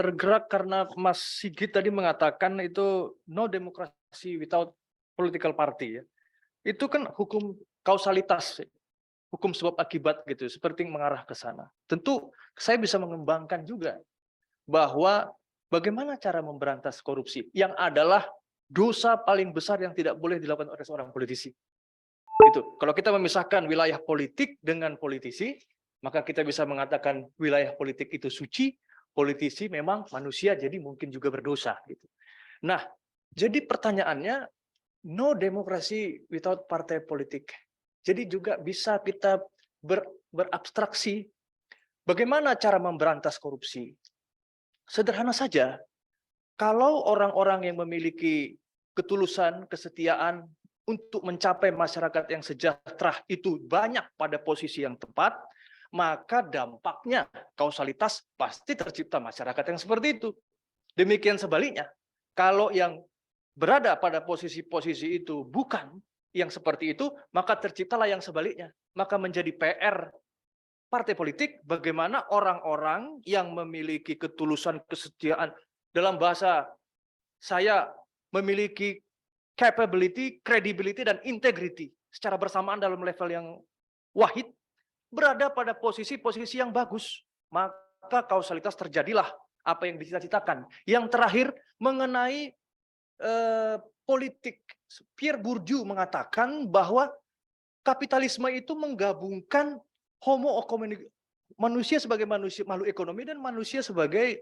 tergerak karena Mas Sigit tadi mengatakan itu no democracy without political party ya. Itu kan hukum kausalitas, hukum sebab akibat gitu, seperti mengarah ke sana. Tentu saya bisa mengembangkan juga bahwa bagaimana cara memberantas korupsi yang adalah dosa paling besar yang tidak boleh dilakukan oleh seorang politisi. Itu. Kalau kita memisahkan wilayah politik dengan politisi, maka kita bisa mengatakan wilayah politik itu suci, politisi memang manusia jadi mungkin juga berdosa gitu. Nah, jadi pertanyaannya no demokrasi without partai politik. Jadi juga bisa kita berabstraksi bagaimana cara memberantas korupsi. Sederhana saja, kalau orang-orang yang memiliki ketulusan, kesetiaan untuk mencapai masyarakat yang sejahtera itu banyak pada posisi yang tepat, maka dampaknya kausalitas pasti tercipta masyarakat yang seperti itu. Demikian sebaliknya, kalau yang berada pada posisi-posisi itu bukan yang seperti itu, maka terciptalah yang sebaliknya. Maka menjadi PR partai politik bagaimana orang-orang yang memiliki ketulusan, kesetiaan, dalam bahasa saya memiliki capability, credibility, dan integrity secara bersamaan dalam level yang wahid, berada pada posisi-posisi yang bagus. Maka kausalitas terjadilah apa yang dicita-citakan. Yang terakhir, mengenai politik. Pierre Bourdieu mengatakan bahwa kapitalisme itu menggabungkan manusia sebagai manusia makhluk ekonomi dan manusia sebagai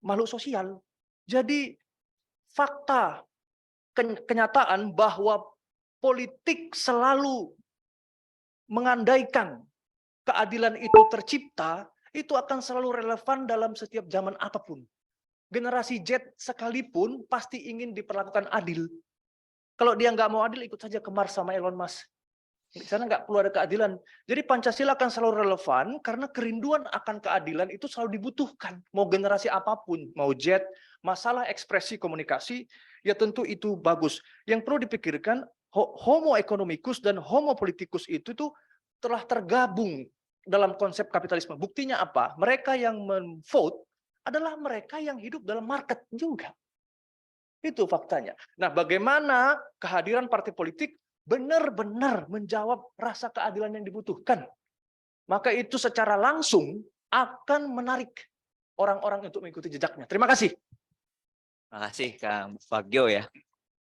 makhluk sosial. Jadi fakta kenyataan bahwa politik selalu mengandaikan keadilan itu tercipta, itu akan selalu relevan dalam setiap zaman apapun. Generasi Z sekalipun pasti ingin diperlakukan adil. Kalau dia nggak mau adil, ikut saja ke Mars sama Elon Musk. Di sana nggak perlu ada keadilan. Jadi Pancasila akan selalu relevan karena kerinduan akan keadilan itu selalu dibutuhkan. Mau generasi apapun, mau Z, masalah ekspresi komunikasi, ya tentu itu bagus. Yang perlu dipikirkan, homo economicus dan homo politicus itu tuh telah tergabung dalam konsep kapitalisme. Buktinya apa? Mereka yang men-vote adalah mereka yang hidup dalam market juga. Itu faktanya. Nah, bagaimana kehadiran partai politik benar-benar menjawab rasa keadilan yang dibutuhkan. Maka itu secara langsung akan menarik orang-orang untuk mengikuti jejaknya. Terima kasih. Terima kasih Kang Wagyo ya.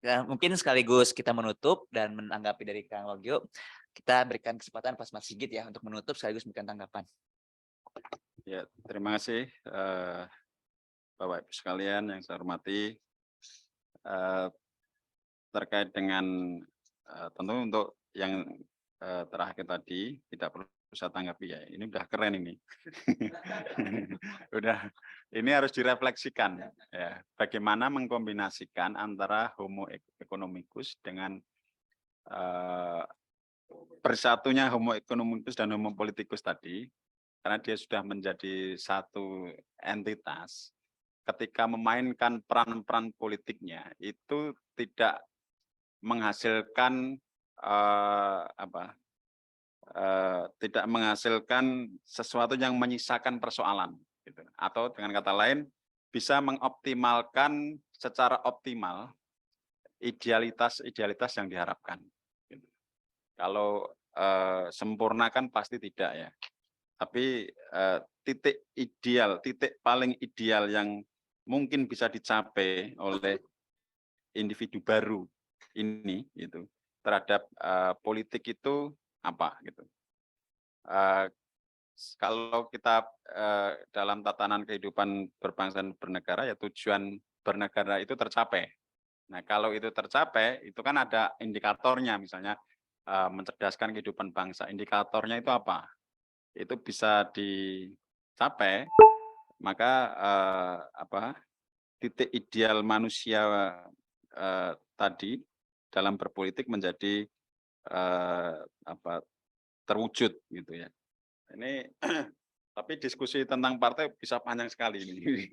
Dan mungkin sekaligus kita menutup dan menanggapi dari Kang Wagyo, kita berikan kesempatan Mas Sigit ya untuk menutup sekaligus memberikan tanggapan. Ya, terima kasih Bapak Ibu sekalian yang saya hormati. Terkait dengan tentu untuk yang terakhir tadi tidak perlu saya tanggapi ya, ini udah keren ini. Udah, ini harus direfleksikan ya, bagaimana mengkombinasikan antara homo economicus dengan bersatunya homo economicus dan homo politicus tadi, karena dia sudah menjadi satu entitas. Ketika memainkan peran-peran politiknya itu tidak menghasilkan tidak menghasilkan sesuatu yang menyisakan persoalan, gitu. Atau dengan kata lain bisa mengoptimalkan secara optimal idealitas yang diharapkan. Gitu. Kalau sempurna kan pasti tidak ya. Tapi titik paling ideal yang mungkin bisa dicapai oleh individu baru ini itu terhadap politik itu apa gitu. Kalau kita dalam tatanan kehidupan berbangsa dan bernegara ya tujuan bernegara itu tercapai. Nah, kalau itu tercapai itu kan ada indikatornya, misalnya mencerdaskan kehidupan bangsa. Indikatornya itu apa? Itu bisa dicapai, maka titik ideal manusia tadi dalam berpolitik menjadi terwujud gitu ya. Ini tapi diskusi tentang partai bisa panjang sekali ini.